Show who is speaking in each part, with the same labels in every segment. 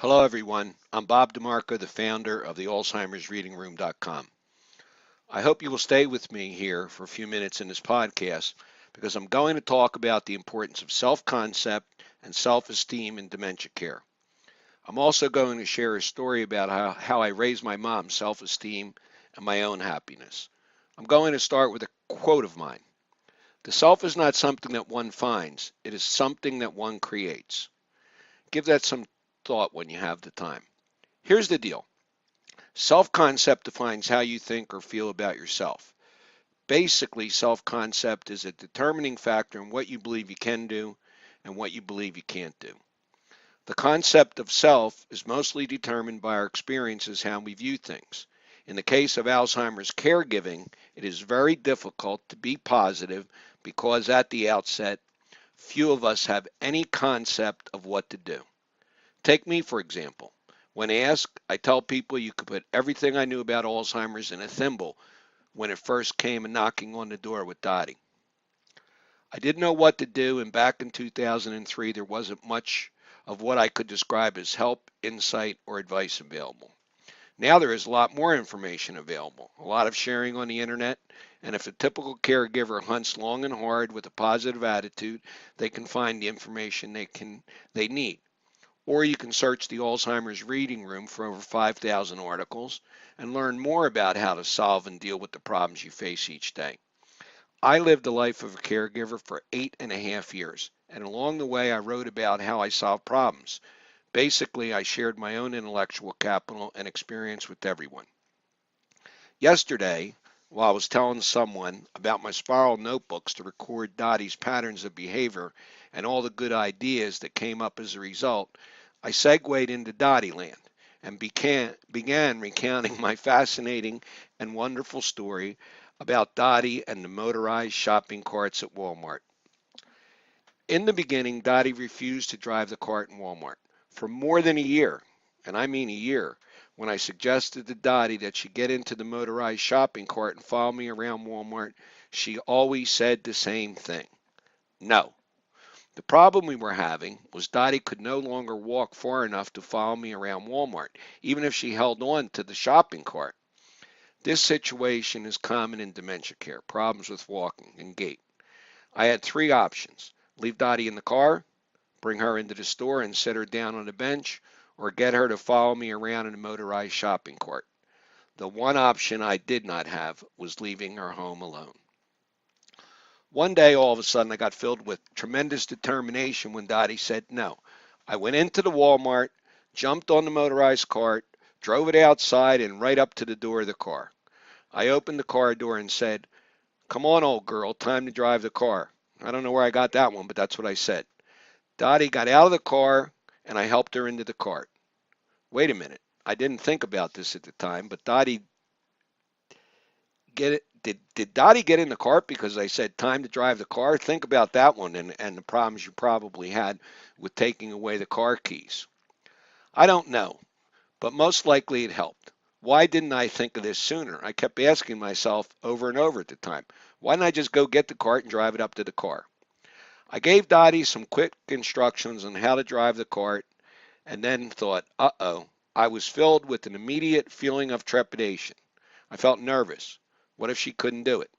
Speaker 1: Hello, everyone. I'm Bob DeMarco, the founder of the Alzheimer's Reading Room.com. I hope you will stay with me here for a few minutes in this podcast because I'm going to talk about the importance of self-concept and self-esteem in dementia care. I'm also going to share a story about how I raised my mom's self-esteem and my own happiness. I'm going to start with a quote of mine. The self is not something that one finds, it is something that one creates. Give that some thought when you have the time. Here's the deal. Self-concept defines how you think or feel about yourself. Basically, self-concept is a determining factor in what you believe you can do and what you believe you can't do. The concept of self is mostly determined by our experiences, how we view things. In the case of Alzheimer's caregiving, it is very difficult to be positive because at the outset, few of us have any concept of what to do. Take me, for example. When asked, I tell people you could put everything I knew about Alzheimer's in a thimble when it first came knocking on the door with Dotty. I didn't know what to do, and back in 2003, there wasn't much of what I could describe as help, insight, or advice available. Now there is a lot more information available, a lot of sharing on the internet, and if a typical caregiver hunts long and hard with a positive attitude, they can find the information they need. Or you can search the Alzheimer's Reading Room for over 5,000 articles and learn more about how to solve and deal with the problems you face each day. I lived the life of a caregiver for 8.5 years, and along the way I wrote about how I solved problems. Basically, I shared my own intellectual capital and experience with everyone. Yesterday, while I was telling someone about my spiral notebooks to record Dottie's patterns of behavior and all the good ideas that came up as a result, I segued into Dotty land and began recounting my fascinating and wonderful story about Dotty and the motorized shopping carts at Walmart. In the beginning, Dotty refused to drive the cart in Walmart for more than a year, and I mean a year. When I suggested to Dotty that she get into the motorized shopping cart and follow me around Walmart, she always said the same thing. No. The problem we were having was Dotty could no longer walk far enough to follow me around Walmart, even if she held on to the shopping cart. This situation is common in dementia care, problems with walking and gait. I had three options. Leave Dotty in the car, bring her into the store and sit her down on a bench, or get her to follow me around in a motorized shopping cart. The one option I did not have was leaving her home alone. One day, all of a sudden, I got filled with tremendous determination when Dottie said no. I went into the Walmart, jumped on the motorized cart, drove it outside and right up to the door of the car. I opened the car door and said, "Come on, old girl, time to drive the car." I don't know where I got that one, but that's what I said. Dottie got out of the car and I helped her into the cart. Wait a minute. I didn't think about this at the time, but Dottie get it. Did Dottie get in the cart because I said time to drive the car? Think about that one and the problems you probably had with taking away the car keys. I don't know, but most likely it helped. Why didn't I think of this sooner? I kept asking myself over and over at the time, why didn't I just go get the cart and drive it up to the car? I gave Dottie some quick instructions on how to drive the cart and then thought, uh-oh. I was filled with an immediate feeling of trepidation. I felt nervous. What if she couldn't do it?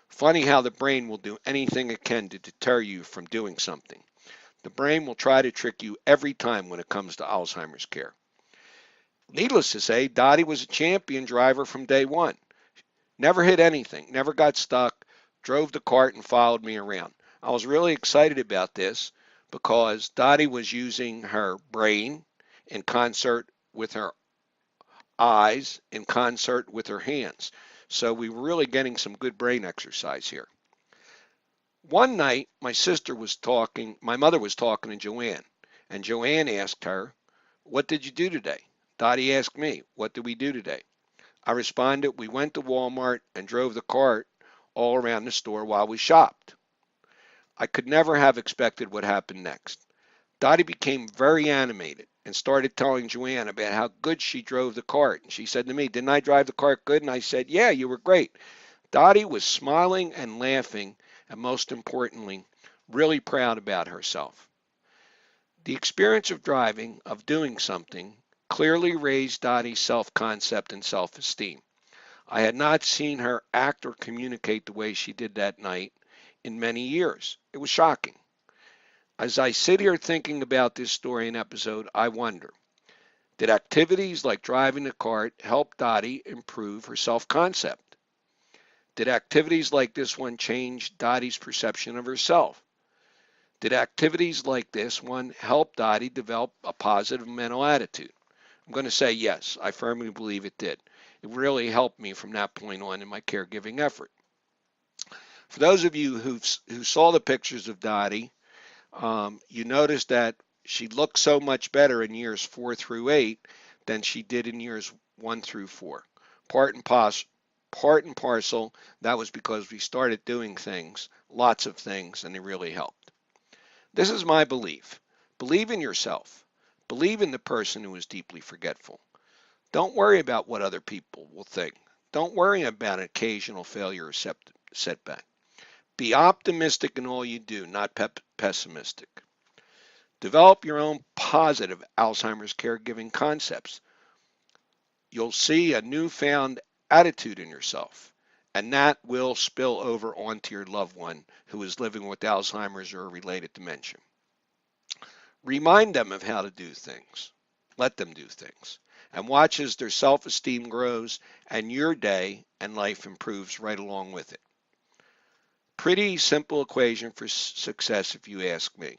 Speaker 1: Funny how the brain will do anything it can to deter you from doing something. The brain will try to trick you every time when it comes to Alzheimer's care. Needless to say, Dottie was a champion driver from day one. Never hit anything, never got stuck, drove the cart and followed me around. I was really excited about this because Dottie was using her brain in concert with her eyes, in concert with her hands. So we were really getting some good brain exercise here. One night, my mother was talking to Joanne, and Joanne asked her, "What did you do today?" Dottie asked me, "What did we do today?" I responded, "We went to Walmart and drove the cart all around the store while we shopped." I could never have expected what happened next. Dottie became very animated and started telling Joanne about how good she drove the cart. And she said to me, "Didn't I drive the cart good?" And I said, "Yeah, you were great." Dottie was smiling and laughing, and most importantly, really proud about herself. The experience of driving, of doing something, clearly raised Dottie's self-concept and self-esteem. I had not seen her act or communicate the way she did that night in many years. It was shocking. As I sit here thinking about this story and episode, I wonder, did activities like driving the cart help Dottie improve her self-concept? Did activities like this one change Dottie's perception of herself? Did activities like this one help Dottie develop a positive mental attitude? I'm going to say yes. I firmly believe it did. It really helped me from that point on in my caregiving effort. For those of you who saw the pictures of Dottie, you notice that she looked so much better in years 4 through 8 than she did in years 1 through 4. Part and parcel, that was because we started doing things, lots of things, and it really helped. This is my belief. Believe in yourself. Believe in the person who is deeply forgetful. Don't worry about what other people will think. Don't worry about an occasional failure or setback. Be optimistic in all you do, not pessimistic. Develop your own positive Alzheimer's caregiving concepts. You'll see a newfound attitude in yourself, and that will spill over onto your loved one who is living with Alzheimer's or related dementia. Remind them of how to do things. Let them do things. And watch as their self-esteem grows and your day and life improves right along with it. Pretty simple equation for success if you ask me.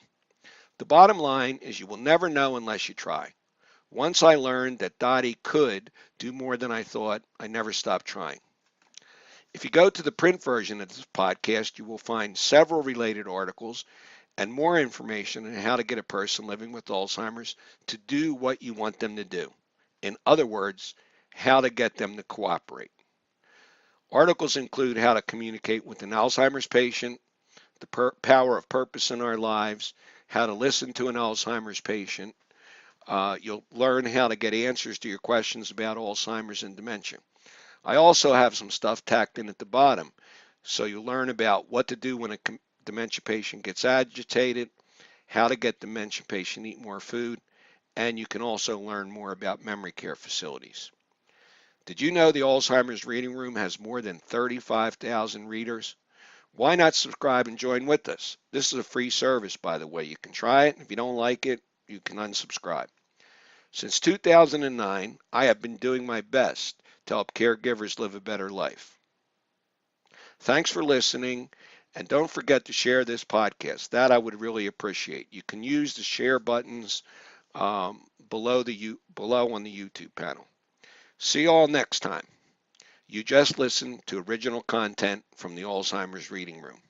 Speaker 1: The bottom line is you will never know unless you try. Once I learned that Dottie could do more than I thought, I never stopped trying. If you go to the print version of this podcast, you will find several related articles and more information on how to get a person living with Alzheimer's to do what you want them to do. In other words, how to get them to cooperate. Articles include how to communicate with an Alzheimer's patient, the power of purpose in our lives, how to listen to an Alzheimer's patient. You'll learn how to get answers to your questions about Alzheimer's and dementia. I also have some stuff tacked in at the bottom, so you'll learn about what to do when a dementia patient gets agitated, how to get dementia patient eat more food, and you can also learn more about memory care facilities. Did you know the Alzheimer's Reading Room has more than 35,000 readers? Why not subscribe and join with us? This is a free service, by the way. You can try it. If you don't like it, you can unsubscribe. Since 2009, I have been doing my best to help caregivers live a better life. Thanks for listening, and don't forget to share this podcast. That I would really appreciate. You can use the share buttons below on the YouTube panel. See you all next time. You just listened to original content from the Alzheimer's Reading Room.